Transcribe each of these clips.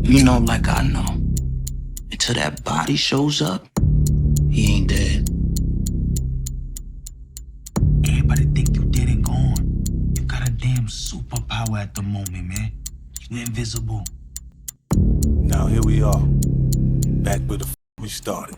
You know like I know. Until that body shows up, he ain't dead. Everybody think you dead and gone. You got a damn superpower at the moment, man. You invisible. Now here we are, back where the we started.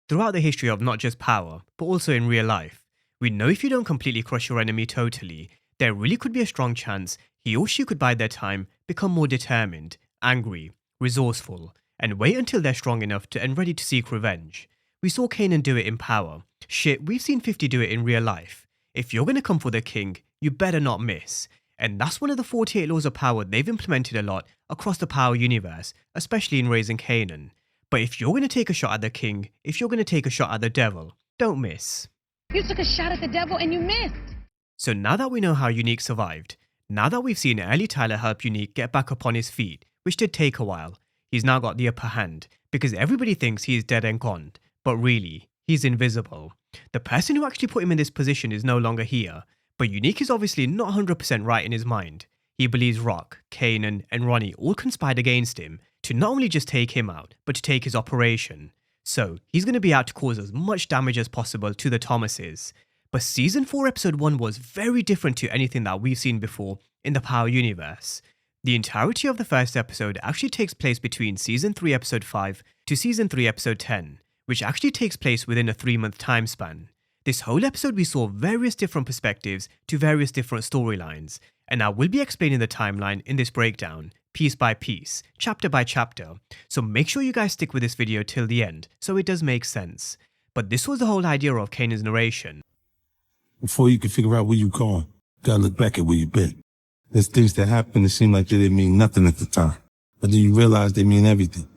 Throughout the history of not just Power, but also in real life, we know if you don't completely crush your enemy totally, there really could be a strong chance he or she could bide their time, become more determined, angry, resourceful, and wait until they're strong enough and ready to seek revenge. We saw Kanan do it in Power. Shit, we've seen 50 do it in real life. If you're gonna come for the king, you better not miss. And that's one of the 48 laws of power they've implemented a lot across the Power universe, especially in Raising Kanan. But if you're going to take a shot at the king, if you're going to take a shot at the devil, don't miss. You took a shot at the devil and you missed. So now that we know how Unique survived, now that we've seen early Tyler help Unique get back up on his feet, which did take a while, he's now got the upper hand because everybody thinks he's dead and gone, but really, he's invisible. The person who actually put him in this position is no longer here, but Unique is obviously not 100% right in his mind. He believes Rock, Kanan, and Ronnie all conspired against him to not only just take him out, but to take his operation. So, he's going to be out to cause as much damage as possible to the Thomases. But Season 4 Episode 1 was very different to anything that we've seen before in the Power universe. The entirety of the first episode actually takes place between Season 3 Episode 5 to Season 3 Episode 10, which actually takes place within a 3-month time span. This whole episode we saw various different perspectives to various different storylines, and I will be explaining the timeline in this breakdown, piece by piece, chapter by chapter, so make sure you guys stick with this video till the end, so it does make sense. But this was the whole idea of Kanan's narration. Before you can figure out where you're going, you gotta look back at where you've been. There's things that happen that seem like they didn't mean nothing at the time, but then you realize they mean everything.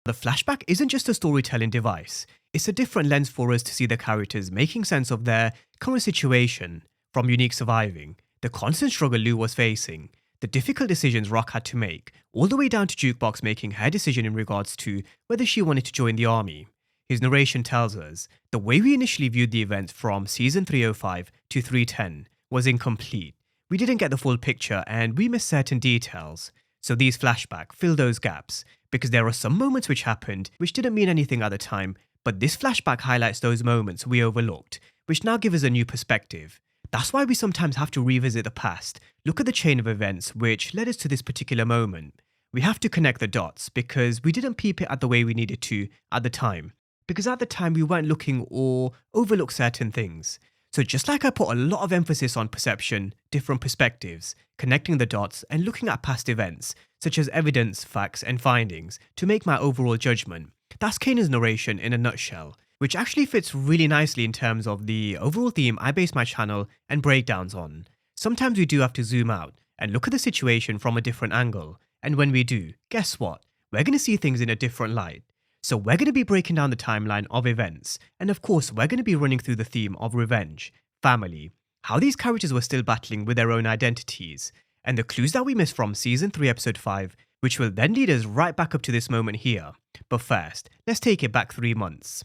The flashback isn't just a storytelling device, it's a different lens for us to see the characters making sense of their current situation, from Unique surviving, the constant struggle Lou was facing, the difficult decisions Rock had to make, all the way down to Jukebox making her decision in regards to whether she wanted to join the army. His narration tells us, the way we initially viewed the events from Season 305 to 310 was incomplete. We didn't get the full picture and we missed certain details. So these flashbacks fill those gaps, because there are some moments which happened which didn't mean anything at the time, but this flashback highlights those moments we overlooked, which now give us a new perspective. That's why we sometimes have to revisit the past, look at the chain of events which led us to this particular moment. We have to connect the dots because we didn't peep it at the way we needed to at the time, because at the time we weren't looking or overlooked certain things. So just like I put a lot of emphasis on perception, different perspectives, connecting the dots and looking at past events, such as evidence, facts and findings, to make my overall judgment, that's Kanan's narration in a nutshell, which actually fits really nicely in terms of the overall theme I base my channel and breakdowns on. Sometimes we do have to zoom out and look at the situation from a different angle, and when we do, guess what? We're going to see things in a different light. So we're going to be breaking down the timeline of events, and of course we're going to be running through the theme of revenge, family, how these characters were still battling with their own identities, and the clues that we missed from Season 3 Episode 5, which will then lead us right back up to this moment here. But first, let's take it back 3 months.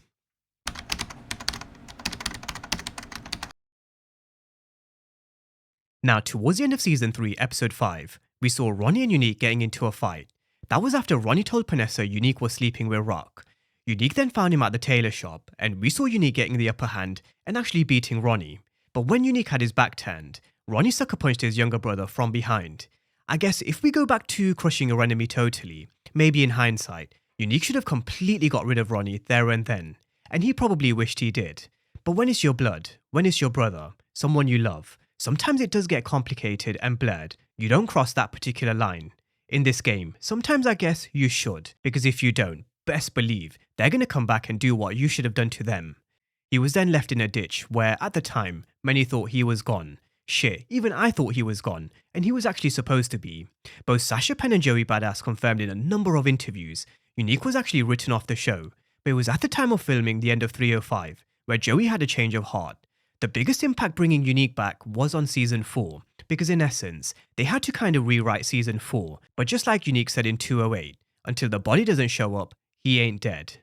Now, towards the end of Season 3 Episode 5, we saw Ronnie and Unique getting into a fight. That was after Ronnie told Panessa Unique was sleeping with Rock. Unique then found him at the tailor shop, and we saw Unique getting the upper hand and actually beating Ronnie. But when Unique had his back turned, Ronnie sucker punched his younger brother from behind. I guess if we go back to crushing your enemy totally, maybe in hindsight, Unique should have completely got rid of Ronnie there and then, and he probably wished he did. But when it's your blood, when it's your brother, someone you love, sometimes it does get complicated and blurred. You don't cross that particular line. In this game, sometimes I guess you should, because if you don't, best believe they're going to come back and do what you should have done to them. He was then left in a ditch where, at the time, many thought he was gone. Shit, even I thought he was gone, and he was actually supposed to be. Both Sasha Penn and Joey Badass confirmed in a number of interviews, Unique was actually written off the show, but it was at the time of filming the end of 305, where Joey had a change of heart. The biggest impact bringing Unique back was on Season 4, because in essence, they had to kind of rewrite Season 4, but just like Unique said in 208, until the body doesn't show up, he ain't dead.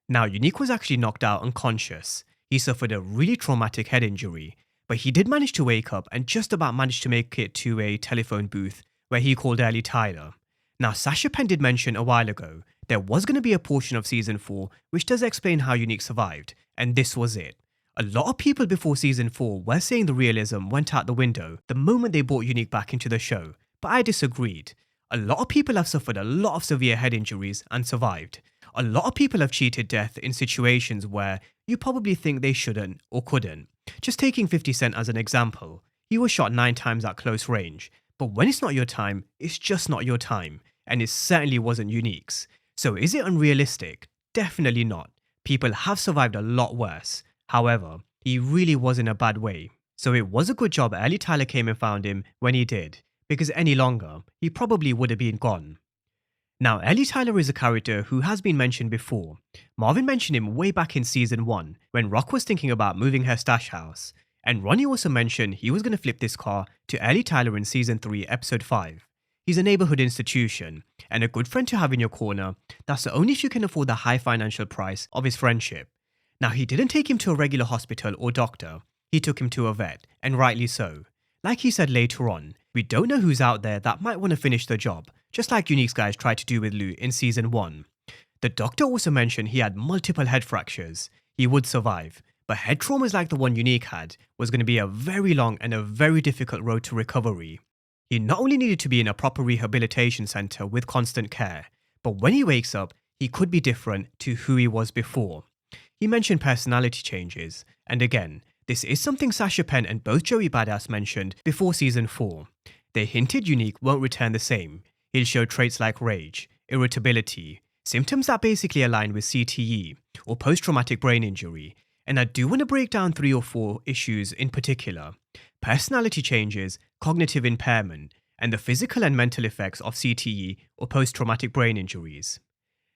Now, Unique was actually knocked out unconscious. He suffered a really traumatic head injury, But he did manage to wake up and just about managed to make it to a telephone booth where he called early Tyler. Now, Sasha Penn did mention a while ago there was going to be a portion of season 4 which does explain how Unique survived, and this was it. A lot of people before season 4 were saying the realism went out the window the moment they brought Unique back into the show, but I disagreed. A lot of people have suffered a lot of severe head injuries and survived. A lot of people have cheated death in situations where you probably think they shouldn't or couldn't. Just taking 50 Cent as an example, he was shot 9 times at close range, but when it's not your time, it's just not your time, and it certainly wasn't Unique's. So is it unrealistic? Definitely not. People have survived a lot worse. However, he really was in a bad way. So it was a good job early Tyler came and found him when he did, because any longer, he probably would have been gone. Now, early Tyler is a character who has been mentioned before. Marvin mentioned him way back in season 1 when Rock was thinking about moving her stash house. And Ronnie also mentioned he was going to flip this car to early Tyler in season 3, episode 5. He's a neighborhood institution and a good friend to have in your corner. That's only if you can afford the high financial price of his friendship. Now, he didn't take him to a regular hospital or doctor. He took him to a vet, and rightly so. Like he said later on, we don't know who's out there that might want to finish the job, just like Unique's guys tried to do with Lou in season 1. The doctor also mentioned he had multiple head fractures. He would survive, but head traumas like the one Unique had was going to be a very long and a very difficult road to recovery. He not only needed to be in a proper rehabilitation center with constant care, but when he wakes up, he could be different to who he was before. He mentioned personality changes, and again, this is something Sasha Penn and both Joey Badass mentioned before season 4. They hinted Unique won't return the same. He'll show traits like rage, irritability, symptoms that basically align with CTE, or post-traumatic brain injury, and I do want to break down 3 or 4 issues in particular: personality changes, cognitive impairment, and the physical and mental effects of CTE or post-traumatic brain injuries.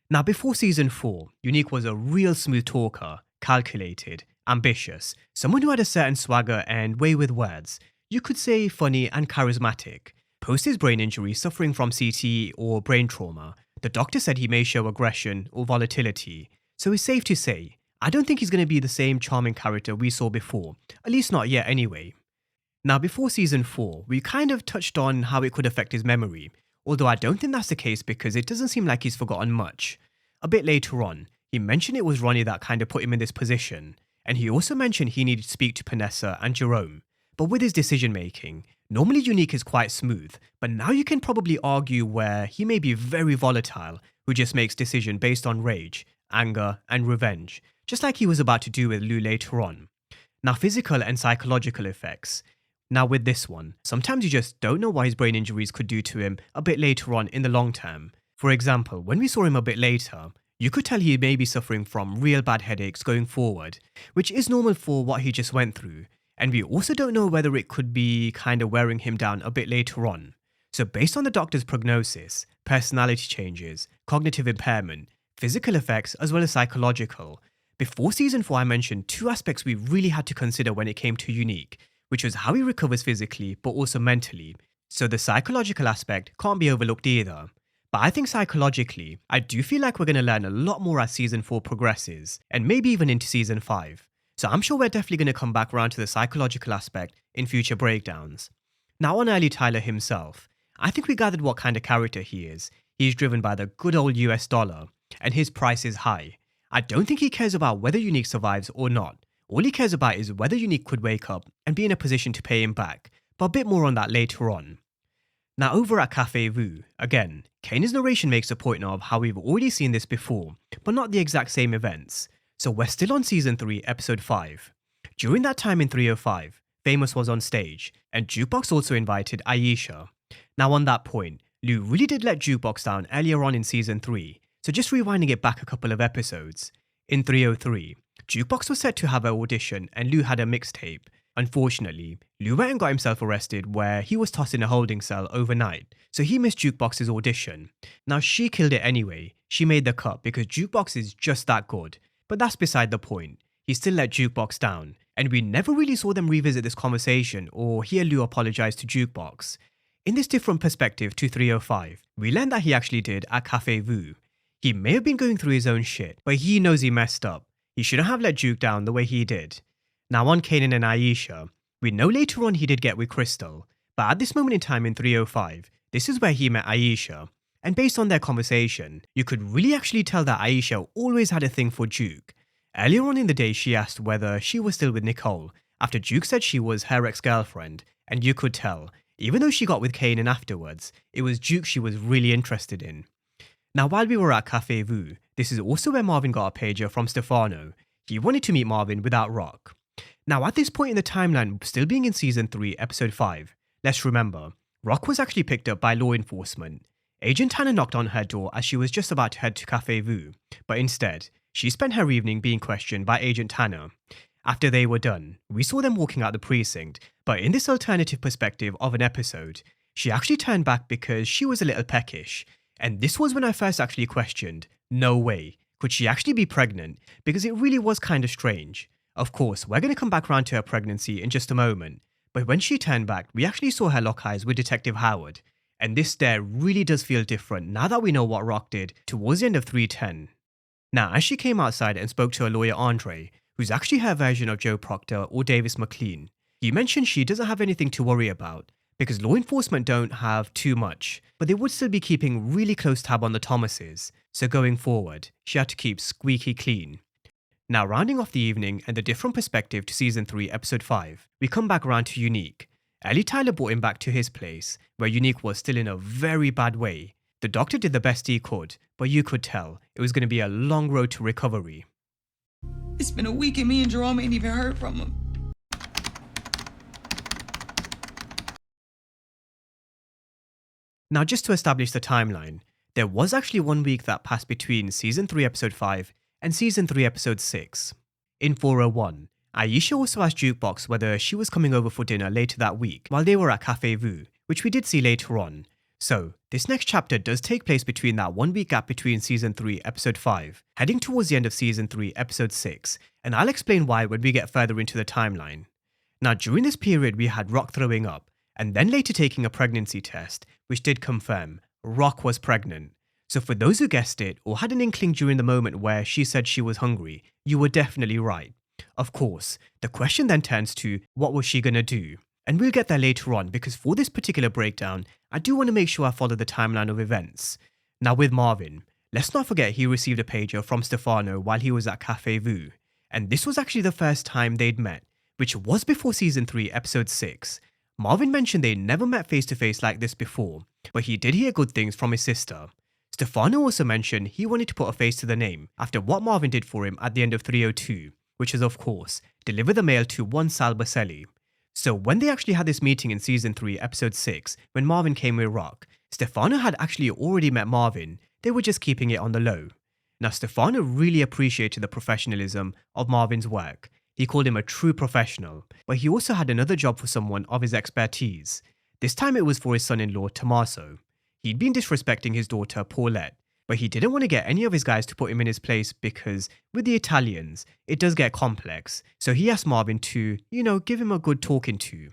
Now, before season 4, Unique was a real smooth talker, calculated, ambitious, someone who had a certain swagger and way with words. You could say funny and charismatic. Post his brain injury suffering from CTE or brain trauma, the doctor said he may show aggression or volatility. So it's safe to say, I don't think he's going to be the same charming character we saw before, at least not yet anyway. Now, before season 4, we kind of touched on how it could affect his memory, although I don't think that's the case because it doesn't seem like he's forgotten much. A bit later on, he mentioned it was Ronnie that kind of put him in this position, and he also mentioned he needed to speak to Panessa and Jerome. But with his decision making, normally Unique is quite smooth, but now you can probably argue where he may be very volatile, who just makes decisions based on rage, anger, and revenge, just like he was about to do with Lou later on. Now, physical and psychological effects. Now with this one, sometimes you just don't know what his brain injuries could do to him a bit later on in the long term. For example, when we saw him a bit later, you could tell he may be suffering from real bad headaches going forward, which is normal for what he just went through. And we also don't know whether it could be kind of wearing him down a bit later on. So based on the doctor's prognosis, personality changes, cognitive impairment, physical effects, as well as psychological, before season 4 I mentioned 2 aspects we really had to consider when it came to Unique, which was how he recovers physically but also mentally. So the psychological aspect can't be overlooked either. But I think psychologically, I do feel like we're going to learn a lot more as season 4 progresses, and maybe even into season 5. So I'm sure we're definitely going to come back around to the psychological aspect in future breakdowns. Now on early Tyler himself, I think we gathered what kind of character he is. He's driven by the good old US dollar, and his price is high. I don't think he cares about whether Unique survives or not. All he cares about is whether Unique could wake up and be in a position to pay him back, but a bit more on that later on. Now over at Cafe Vu, again, Kanan's narration makes a point of how we've already seen this before, but not the exact same events. So we're still on season 3, episode 5. During that time in 305, Famous was on stage, and Jukebox also invited Aisha. Now on that point, Lou really did let Jukebox down earlier on in season 3, so just rewinding it back a couple of episodes. In 303, Jukebox was set to have an audition and Lou had a mixtape. Unfortunately, Lou went and got himself arrested where he was tossed in a holding cell overnight, so he missed Jukebox's audition. Now she killed it anyway, she made the cut because Jukebox is just that good. But that's beside the point. He still let Jukebox down, and we never really saw them revisit this conversation or hear Lou apologize to Jukebox. In this different perspective to 305, we learned that he actually did at Cafe Vu. He may have been going through his own shit, but he knows he messed up. He shouldn't have let Juke down the way he did. Now on Kanan and Aisha, We know later on he did get with Crystal, but at this moment in time in 305, this is where he met Aisha, and based on their conversation, you could really actually tell that Aisha always had a thing for Duke. Earlier on in the day, she asked whether she was still with Nicole, after Duke said she was her ex-girlfriend, and you could tell, even though she got with Kanan afterwards, it was Duke she was really interested in. Now while we were at Cafe Vu, this is also where Marvin got a pager from Stefano. He wanted to meet Marvin without Rock. Now at this point in the timeline, still being in Season 3, Episode 5, let's remember, Rock was actually picked up by law enforcement. Agent Tanner knocked on her door as she was just about to head to Cafe Vu, but instead, she spent her evening being questioned by Agent Tanner. After they were done, we saw them walking out the precinct, but in this alternative perspective of an episode, she actually turned back because she was a little peckish. And this was when I first actually questioned, no way, could she actually be pregnant? Because it really was kind of strange. Of course, we're going to come back around to her pregnancy in just a moment, but when she turned back, we actually saw her lock eyes with Detective Howard. And this stare really does feel different now that we know what Rock did towards the end of 310. Now, as she came outside and spoke to her lawyer Andre, who's actually her version of Joe Proctor or Davis McLean, he mentioned she doesn't have anything to worry about, because law enforcement don't have too much, but they would still be keeping really close tab on the Thomases, so going forward, she had to keep squeaky clean. Now rounding off the evening and the different perspective to Season 3, Episode 5, we come back around to Unique. Ellie Tyler brought him back to his place, where Unique was still in a very bad way. The doctor did the best he could, but you could tell it was going to be a long road to recovery. It's been a week and me and Jerome ain't even heard from him. Now just to establish the timeline, there was actually 1 week that passed between Season 3 Episode 5 and Season 3 Episode 6. In 401, Aisha also asked Jukebox whether she was coming over for dinner later that week while they were at Cafe Vu, which we did see later on. So, this next chapter does take place between that 1 week gap between Season 3 Episode 5, heading towards the end of Season 3 Episode 6, and I'll explain why when we get further into the timeline. Now during this period we had Rock throwing up, and then later taking a pregnancy test, which did confirm Rock was pregnant. So for those who guessed it, or had an inkling during the moment where she said she was hungry, you were definitely right. Of course, the question then turns to, what was she gonna do? And we'll get there later on, because for this particular breakdown, I do want to make sure I follow the timeline of events. Now with Marvin, let's not forget he received a pager from Stefano while he was at Cafe Vu. And this was actually the first time they'd met, which was before Season 3 Episode 6. Marvin mentioned they'd never met face to face like this before, but he did hear good things from his sister. Stefano also mentioned he wanted to put a face to the name after what Marvin did for him at the end of 302, which is of course, deliver the mail to one Sal Baselli. So when they actually had this meeting in Season 3 Episode 6, when Marvin came with Rock, Stefano had actually already met Marvin, they were just keeping it on the low. Now Stefano really appreciated the professionalism of Marvin's work. He called him a true professional, but he also had another job for someone of his expertise. This time it was for his son-in-law, Tommaso. He'd been disrespecting his daughter, Paulette, but he didn't want to get any of his guys to put him in his place because, with the Italians, it does get complex, so he asked Marvin to, give him a good talking to.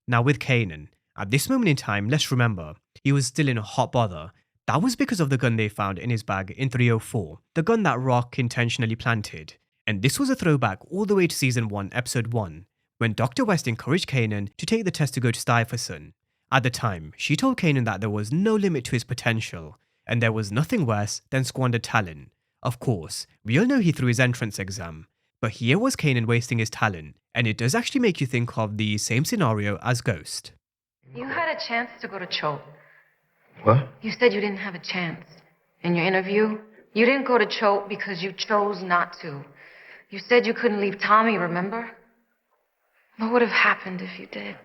Now with Kanan, at this moment in time, let's remember, he was still in a hot bother. That was because of the gun they found in his bag in 304, the gun that Rock intentionally planted. And this was a throwback all the way to Season 1, Episode 1, when Dr. West encouraged Kanan to take the test to go to Stuyvesant. At the time, she told Kanan that there was no limit to his potential, and there was nothing worse than squandered talent. Of course, we all know he threw his entrance exam, but here was Kanan wasting his talent, and it does actually make you think of the same scenario as Ghost. You had a chance to go to Choate. What? You said you didn't have a chance. In your interview, you didn't go to Choate because you chose not to. You said you couldn't leave Tommy, remember? What would have happened if you did?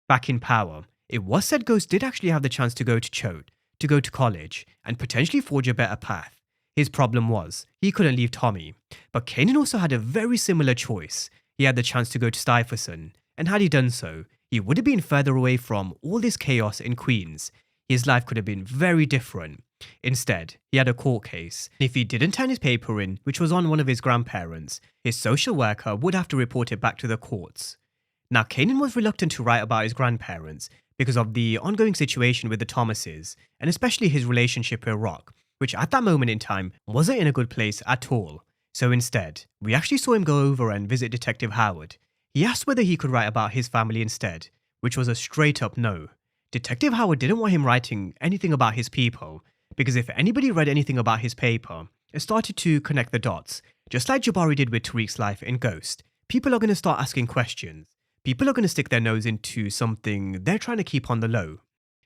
Back in Power, it was said Ghost did actually have the chance to go to Choate, to go to college, and potentially forge a better path. His problem was, he couldn't leave Tommy. But Kanan also had a very similar choice. He had the chance to go to Stuyvesant, and had he done so, he would have been further away from all this chaos in Queens. His life could have been very different. Instead, he had a court case. If he didn't turn his paper in, which was on one of his grandparents, his social worker would have to report it back to the courts. Now, Kanan was reluctant to write about his grandparents because of the ongoing situation with the Thomases, and especially his relationship with Rock, which at that moment in time wasn't in a good place at all. So instead, we actually saw him go over and visit Detective Howard. He asked whether he could write about his family instead, which was a straight up no. Detective Howard didn't want him writing anything about his people, because if anybody read anything about his paper and started to connect the dots, just like Jabari did with Tariq's life in Ghost, people are going to start asking questions. People are going to stick their nose into something they're trying to keep on the low.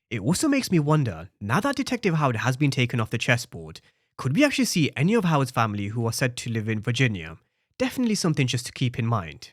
It also makes me wonder, now that Detective Howard has been taken off the chessboard, could we actually see any of Howard's family who are said to live in Virginia? Definitely something just to keep in mind.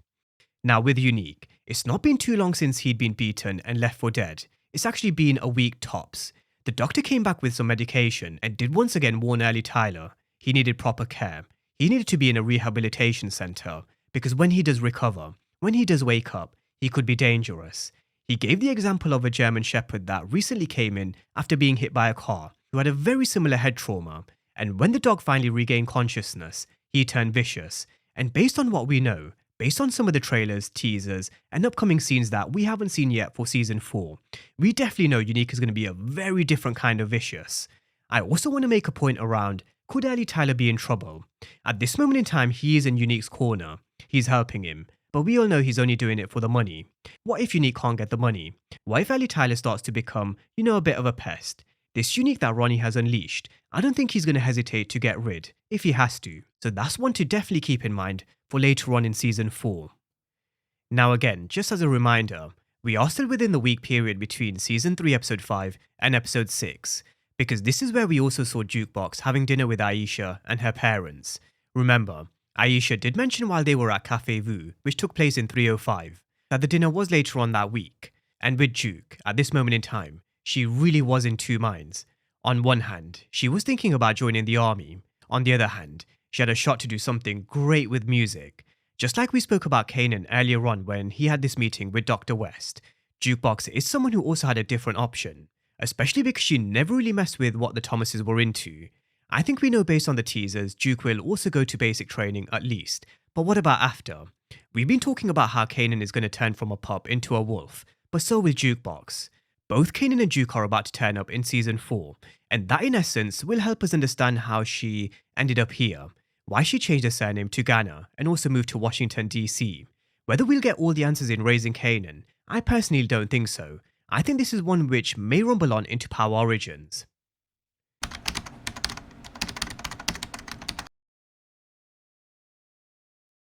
Now with Unique, it's not been too long since he'd been beaten and left for dead. It's actually been a week tops. The doctor came back with some medication and did once again warn Early Tyler he needed proper care. He needed to be in a rehabilitation center, because when he does recover, when he does wake up, he could be dangerous. He gave the example of a German Shepherd that recently came in after being hit by a car, who had a very similar head trauma, and when the dog finally regained consciousness, he turned vicious. And based on what we know, based on some of the trailers, teasers, and upcoming scenes that we haven't seen yet for season 4, we definitely know Unique is going to be a very different kind of vicious. I also want to make a point around, could Early Tyler be in trouble? At this moment in time, he is in Unique's corner. He's helping him, but we all know he's only doing it for the money. What if Unique can't get the money? What if Early Tyler starts to become, a bit of a pest? This Unique that Ronnie has unleashed, I don't think he's going to hesitate to get rid, if he has to. So that's one to definitely keep in mind for later on in season 4. Now again, just as a reminder, we are still within the week period between season 3 episode 5 and episode 6, because this is where we also saw Jukebox having dinner with Aisha and her parents. Remember, Aisha did mention while they were at Cafe Vu, which took place in 305, that the dinner was later on that week. And with Juke, at this moment in time, she really was in two minds. On one hand, she was thinking about joining the army. On the other hand, she had a shot to do something great with music. Just like we spoke about Kanan earlier on when he had this meeting with Dr. West, Jukebox is someone who also had a different option, especially because she never really messed with what the Thomases were into. I think we know based on the teasers, Juke will also go to basic training at least, but what about after? We've been talking about how Kanan is going to turn from a pup into a wolf, but so will Jukebox. Both Kanan and Juke are about to turn up in season 4, and that in essence will help us understand how she ended up here, why she changed her surname to Ghana and also moved to Washington DC. Whether we'll get all the answers in Raising Kanan, I personally don't think so. I think this is one which may rumble on into Power Origins.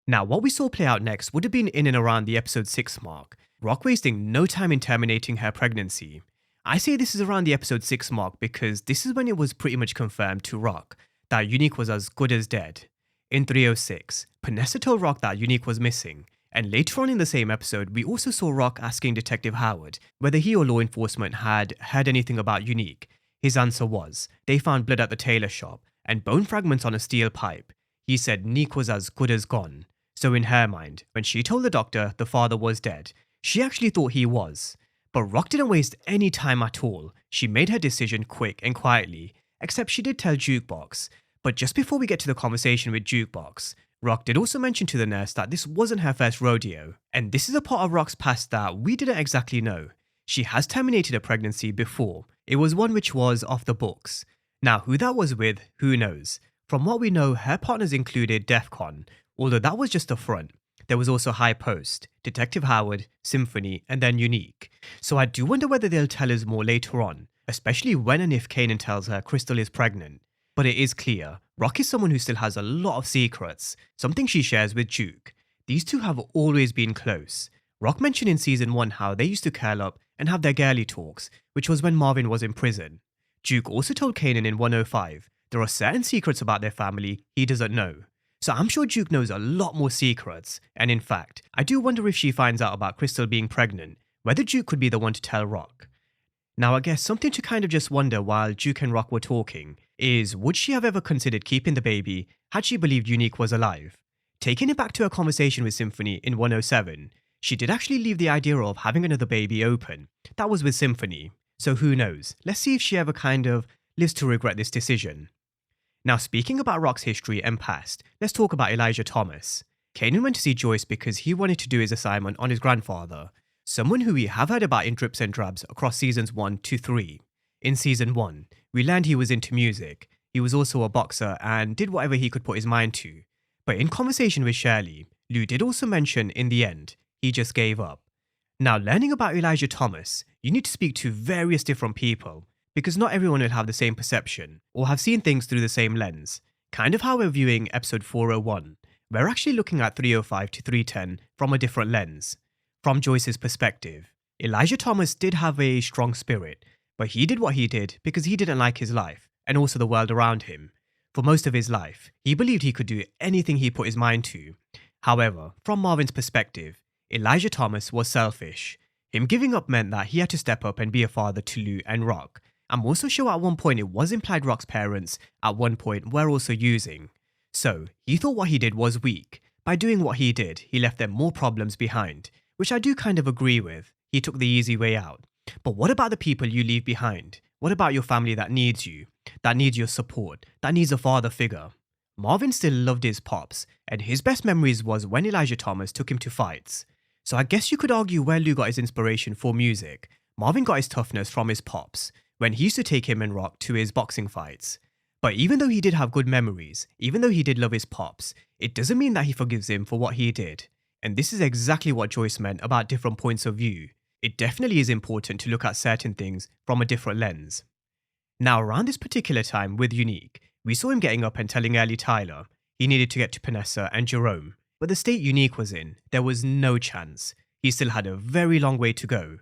Now, what we saw play out next would have been in and around the episode 6 mark, Rock wasting no time in terminating her pregnancy. I say this is around the episode 6 mark because this is when it was pretty much confirmed to Rock that Unique was as good as dead. In 306, Panessa told Rock that Unique was missing, and later on in the same episode, we also saw Rock asking Detective Howard whether he or law enforcement had heard anything about Unique. His answer was, they found blood at the tailor shop and bone fragments on a steel pipe. He said Neek was as good as gone. So in her mind, when she told the doctor the father was dead, she actually thought he was. But Rock didn't waste any time at all. She made her decision quick and quietly, except she did tell Jukebox. But just before we get to the conversation with Jukebox, Rock did also mention to the nurse that this wasn't her first rodeo, and this is a part of Rock's past that we didn't exactly know. She has terminated a pregnancy before. It was one which was off the books. Now who that was with, who knows? From what we know, her partners included DEFCON, although that was just a front. There was also High Post, Detective Howard, Symphony, and then Unique. So I do wonder whether they'll tell us more later on, especially when and if Kanan tells her Crystal is pregnant. But it is clear, Rock is someone who still has a lot of secrets, something she shares with Juke. These two have always been close. Rock mentioned in season 1 how they used to curl up and have their girly talks, which was when Marvin was in prison. Juke also told Kanan in 105 there are certain secrets about their family he doesn't know. So I'm sure Juke knows a lot more secrets, and in fact, I do wonder if she finds out about Crystal being pregnant, whether Juke could be the one to tell Rock. Now I guess something to kind of just wonder while Juke and Rock were talking is, would she have ever considered keeping the baby had she believed Unique was alive? Taking it back to her conversation with Symphony in 107, she did actually leave the idea of having another baby open. That was with Symphony, so who knows, let's see if she ever kind of lives to regret this decision. Now speaking about Rock's history and past, let's talk about Elijah Thomas. Kanan went to see Joyce because he wanted to do his assignment on his grandfather, someone who we have heard about in drips and drabs across seasons 1 to 3. In season 1, we learned he was into music, he was also a boxer and did whatever he could put his mind to. But in conversation with Shirley, Lou did also mention in the end, he just gave up. Now, learning about Elijah Thomas, you need to speak to various different people because not everyone will have the same perception or have seen things through the same lens. Kind of how we're viewing episode 401. We're actually looking at 305 to 310 from a different lens. From Joyce's perspective, Elijah Thomas did have a strong spirit, but he did what he did because he didn't like his life and also the world around him. For most of his life, he believed he could do anything he put his mind to. However, from Marvin's perspective, Elijah Thomas was selfish. Him giving up meant that he had to step up and be a father to Lou and Rock. I'm also sure at one point it was implied Rock's parents at one point were also using. So, he thought what he did was weak. By doing what he did, he left them more problems behind, which I do kind of agree with. He took the easy way out. But what about the people you leave behind? What about your family that needs you, that needs your support, that needs a father figure? Marvin still loved his pops, and his best memories was when Elijah Thomas took him to fights. So I guess you could argue where Lou got his inspiration for music. Marvin got his toughness from his pops, when he used to take him and Rock to his boxing fights. But even though he did have good memories, even though he did love his pops, it doesn't mean that he forgives him for what he did. And this is exactly what Joyce meant about different points of view. It definitely is important to look at certain things from a different lens. Now, around this particular time with Unique, we saw him getting up and telling Early Tyler he needed to get to Panessa and Jerome. But the state Unique was in, there was no chance. He still had a very long way to go.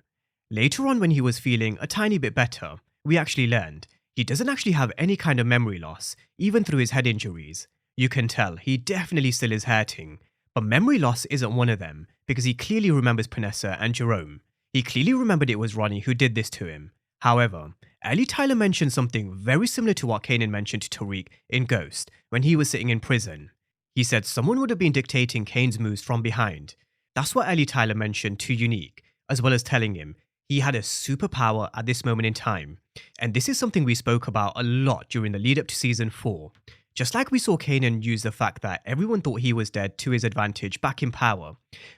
Later on, when he was feeling a tiny bit better, we actually learned he doesn't actually have any kind of memory loss, even through his head injuries. You can tell he definitely still is hurting. But memory loss isn't one of them, because he clearly remembers Panessa and Jerome. He clearly remembered it was Ronnie who did this to him. However, Early Tyler mentioned something very similar to what Kanan mentioned to Tariq in Ghost when he was sitting in prison. He said someone would have been dictating Kane's moves from behind. That's what Early Tyler mentioned to Unique, as well as telling him he had a superpower at this moment in time. And this is something we spoke about a lot during the lead up to season 4. Just like we saw Kanan use the fact that everyone thought he was dead to his advantage back in Power,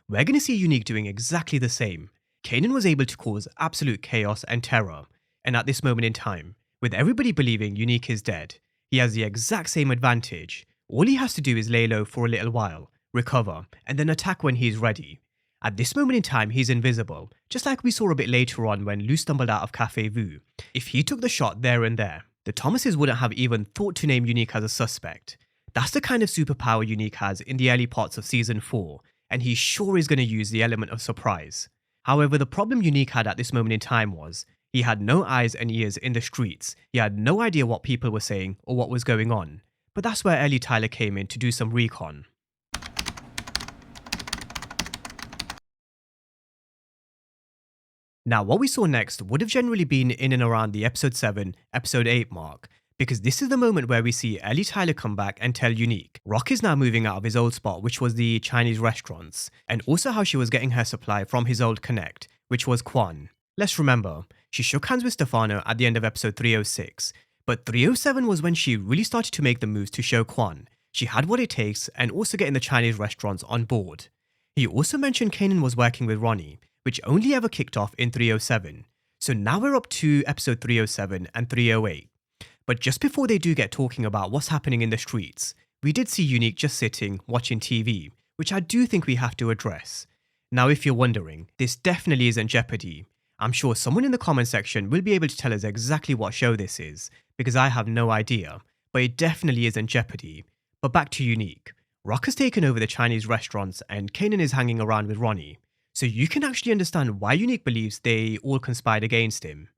we're going to see Unique doing exactly the same. Kanan was able to cause absolute chaos and terror, and at this moment in time, with everybody believing Unique is dead, he has the exact same advantage. All he has to do is lay low for a little while, recover, and then attack when he's ready. At this moment in time, he's invisible, just like we saw a bit later on when Lou stumbled out of Cafe Vu. If he took the shot there and there, the Thomases wouldn't have even thought to name Unique as a suspect. That's the kind of superpower Unique has in the early parts of season 4, and he sure is going to use the element of surprise. However, the problem Unique had at this moment in time was, he had no eyes and ears in the streets. He had no idea what people were saying or what was going on. But that's where Early Tyler came in to do some recon. Now, what we saw next would have generally been in and around the episode 7, episode 8 mark, because this is the moment where we see Early Tyler come back and tell Unique Rock is now moving out of his old spot, which was the Chinese restaurants, and also how she was getting her supply from his old connect, which was Quan. Let's remember, she shook hands with Stefano at the end of episode 306, but 307 was when she really started to make the moves to show Quan she had what it takes and also getting the Chinese restaurants on board. He also mentioned Kanan was working with Ronnie, which only ever kicked off in 307. So now we're up to episode 307 and 308. But just before they do get talking about what's happening in the streets, we did see Unique just sitting, watching TV, which I do think we have to address. Now, if you're wondering, this definitely isn't Jeopardy. I'm sure someone in the comment section will be able to tell us exactly what show this is, because I have no idea, but it definitely isn't Jeopardy. But back to Unique. Rock has taken over the Chinese restaurants and Kanan is hanging around with Ronnie, so you can actually understand why Unique believes they all conspired against him.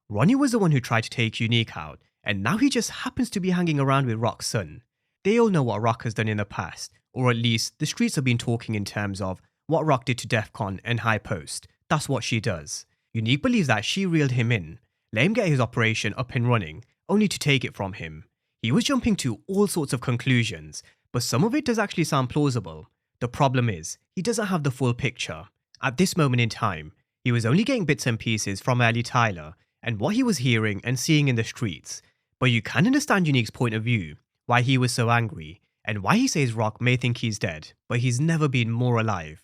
Ronnie was the one who tried to take Unique out, and now he just happens to be hanging around with Rock's son. They all know what Rock has done in the past, or at least the streets have been talking in terms of what Rock did to DEFCON and High Post. That's what she does. Unique believes that she reeled him in, let him get his operation up and running, only to take it from him. He was jumping to all sorts of conclusions, but some of it does actually sound plausible. The problem is, he doesn't have the full picture. At this moment in time, he was only getting bits and pieces from Early Tyler and what he was hearing and seeing in the streets. But you can understand Unique's point of view, why he was so angry, and why he says Rock may think he's dead, but he's never been more alive.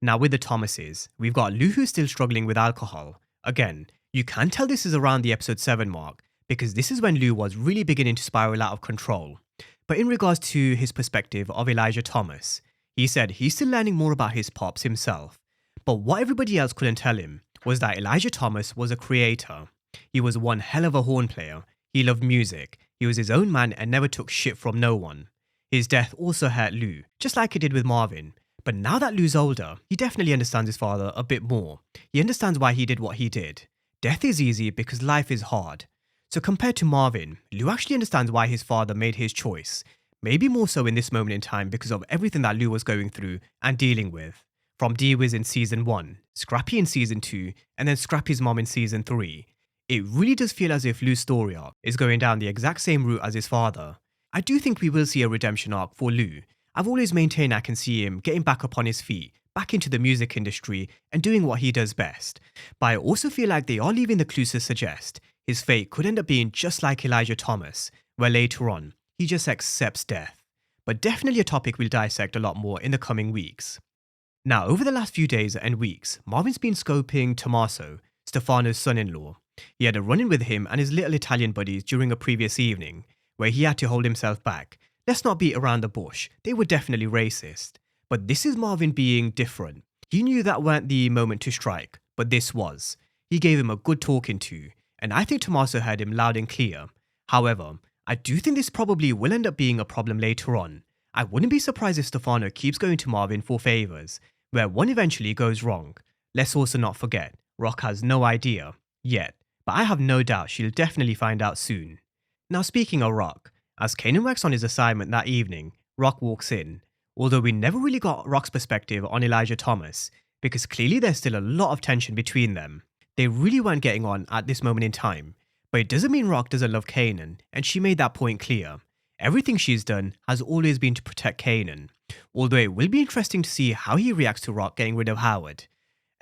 Now with the Thomases, we've got Lou who's still struggling with alcohol. Again, you can tell this is around the episode 7 mark, because this is when Lou was really beginning to spiral out of control. But in regards to his perspective of Elijah Thomas, he said he's still learning more about his pops himself, But what everybody else couldn't tell him was that Elijah Thomas was a creator. He was one hell of a horn player. He loved music. He was his own man and never took shit from no one. His death also hurt Lou, just like it did with Marvin. But now that Lou's older, he definitely understands his father a bit more. He understands why he did what he did. Death is easy because life is hard. So compared to Marvin, Lou actually understands why his father made his choice. Maybe more so in this moment in time because of everything that Lou was going through and dealing with. From D-Wiz in season 1, Scrappy in season 2, and then Scrappy's mom in season 3. It really does feel as if Lou's story arc is going down the exact same route as his father. I do think we will see a redemption arc for Lou. I've always maintained I can see him getting back up on his feet, back into the music industry and doing what he does best. But I also feel like they are leaving the clues to suggest his fate could end up being just like Elijah Thomas, where later on, he just accepts death. But definitely a topic we'll dissect a lot more in the coming weeks. Now, over the last few days and weeks, Marvin's been scoping Tommaso, Stefano's son-in-law. He had a run-in with him and his little Italian buddies during a previous evening, where he had to hold himself back. Let's not beat around the bush, they were definitely racist. But this is Marvin being different. He knew that weren't the moment to strike, but this was. He gave him a good talking to, and I think Tommaso heard him loud and clear. However, I do think this probably will end up being a problem later on. I wouldn't be surprised if Stefano keeps going to Marvin for favours, where one eventually goes wrong. Let's also not forget, Rock has no idea, yet, but I have no doubt she'll definitely find out soon. Now speaking of Rock, as Kanan works on his assignment that evening, Rock walks in. Although we never really got Rock's perspective on Elijah Thomas, because clearly there's still a lot of tension between them. They really weren't getting on at this moment in time, but it doesn't mean Rock doesn't love Kanan, and she made that point clear. Everything she's done has always been to protect Kanan, although it will be interesting to see how he reacts to Rock getting rid of Howard.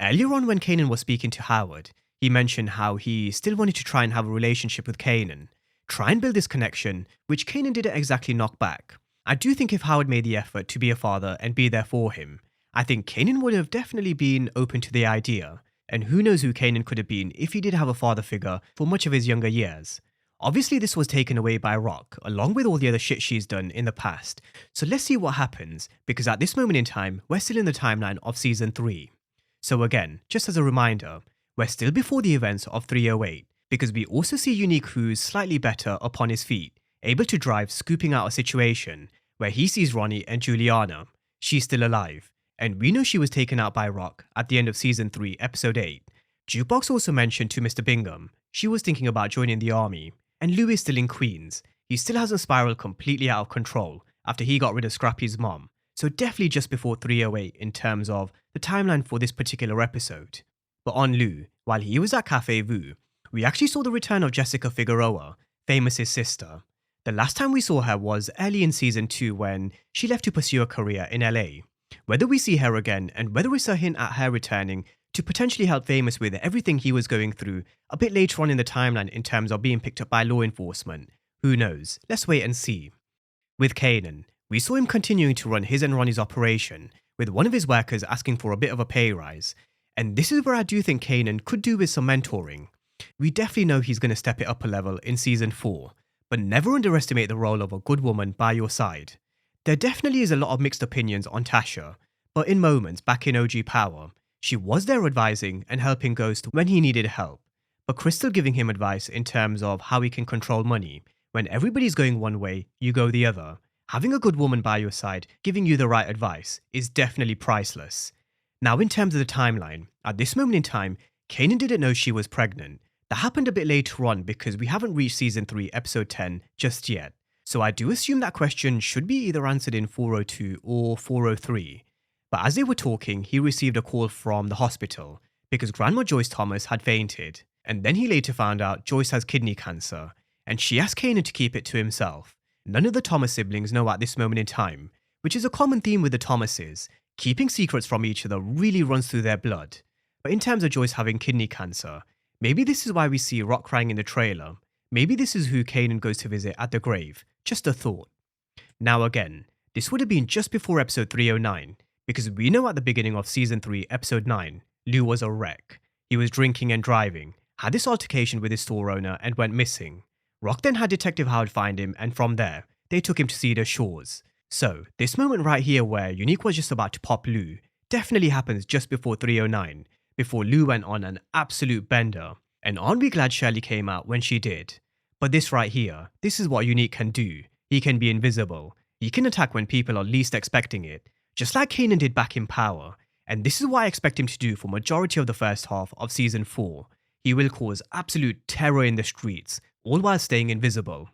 Earlier on when Kanan was speaking to Howard, he mentioned how he still wanted to try and have a relationship with Kanan, try and build this connection, which Kanan didn't exactly knock back. I do think if Howard made the effort to be a father and be there for him, I think Kanan would have definitely been open to the idea, and who knows who Kanan could have been if he did have a father figure for much of his younger years. Obviously this was taken away by Rock, along with all the other shit she's done in the past, so let's see what happens, because at this moment in time, we're still in the timeline of season 3. So again, just as a reminder, we're still before the events of 308, because we also see Unique who's slightly better upon his feet, able to drive, scooping out a situation, where he sees Ronnie and Juliana. She's still alive, and we know she was taken out by Rock at the end of season 3, episode 8. Jukebox also mentioned to Mr. Bingham she was thinking about joining the army, and Lou is still in Queens. He still hasn't spiraled completely out of control after he got rid of Scrappy's mom, so definitely just before 308 in terms of the timeline for this particular episode. But on Lou, while he was at Cafe Vu, we actually saw the return of Jessica Figueroa, Famous's sister. The last time we saw her was early in season 2 when she left to pursue a career in LA. Whether we see her again and whether it's a hint at her returning to potentially help Famous with everything he was going through a bit later on in the timeline in terms of being picked up by law enforcement, who knows, let's wait and see. With Kanan, we saw him continuing to run his and Ronnie's operation, with one of his workers asking for a bit of a pay rise, and this is where I do think Kanan could do with some mentoring. We definitely know he's going to step it up a level in season 4, but never underestimate the role of a good woman by your side. There definitely is a lot of mixed opinions on Tasha, but in moments back in OG Power, she was there advising and helping Ghost when he needed help, but Crystal giving him advice in terms of how he can control money. When everybody's going one way, you go the other. Having a good woman by your side giving you the right advice is definitely priceless. Now in terms of the timeline, at this moment in time, Kanan didn't know she was pregnant. That happened a bit later on because we haven't reached season 3 episode 10 just yet. So I do assume that question should be either answered in 402 or 403. But as they were talking, he received a call from the hospital because Grandma Joyce Thomas had fainted. And then he later found out Joyce has kidney cancer, and she asked Kanan to keep it to himself. None of the Thomas siblings know at this moment in time, which is a common theme with the Thomases. Keeping secrets from each other really runs through their blood. But in terms of Joyce having kidney cancer, maybe this is why we see Rock crying in the trailer. Maybe this is who Kanan goes to visit at the grave. Just a thought. Now again, this would have been just before episode 309, because we know at the beginning of season 3, episode 9, Lou was a wreck. He was drinking and driving, had this altercation with his store owner and went missing. Rock then had Detective Howard find him, and from there, they took him to Cedar Shores. So, this moment right here where Unique was just about to pop Lou definitely happens just before 309, before Lou went on an absolute bender. And aren't we glad Shirley came out when she did? But this right here, this is what Unique can do. He can be invisible. He can attack when people are least expecting it, just like Kanan did back in Power. And this is what I expect him to do for majority of the first half of Season 4. He will cause absolute terror in the streets, all while staying invisible.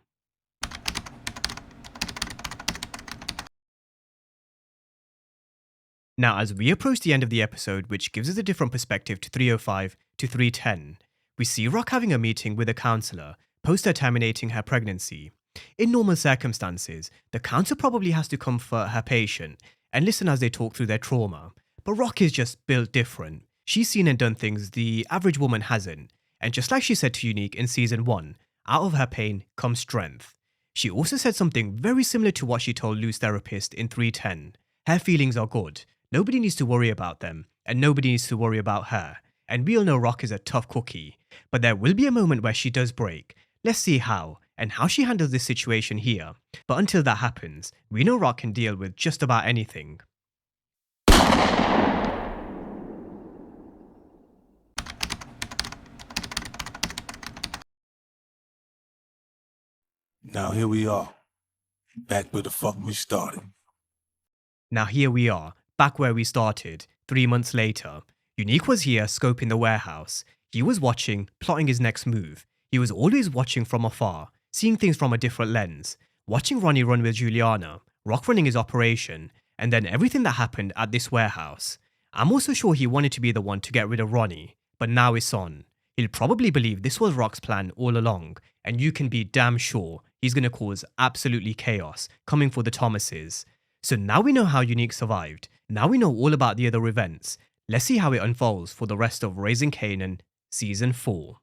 Now, as we approach the end of the episode, which gives us a different perspective to 305 to 310, we see Rock having a meeting with a counsellor post her terminating her pregnancy. In normal circumstances, the counsellor probably has to comfort her patient and listen as they talk through their trauma. But Rock is just built different. She's seen and done things the average woman hasn't. And just like she said to Unique in Season 1, out of her pain comes strength. She also said something very similar to what she told Lou's therapist in 310. Her feelings are good. Nobody needs to worry about them, and nobody needs to worry about her. And we all know Rock is a tough cookie. But there will be a moment where she does break. Let's see how, and how she handles this situation here. But until that happens, we know Rock can deal with just about anything. Now here we are, back where the fuck we started. Now here we are, back where we started, 3 months later. Unique was here scoping the warehouse. He was watching, plotting his next move. He was always watching from afar, seeing things from a different lens. Watching Ronnie run with Juliana, Rock running his operation, and then everything that happened at this warehouse. I'm also sure he wanted to be the one to get rid of Ronnie, but now it's on. He'll probably believe this was Rock's plan all along, and you can be damn sure he's going to cause absolutely chaos coming for the Thomases. So now we know how Unique survived. Now we know all about the other events. Let's see how it unfolds for the rest of Raising Kanan Season 4.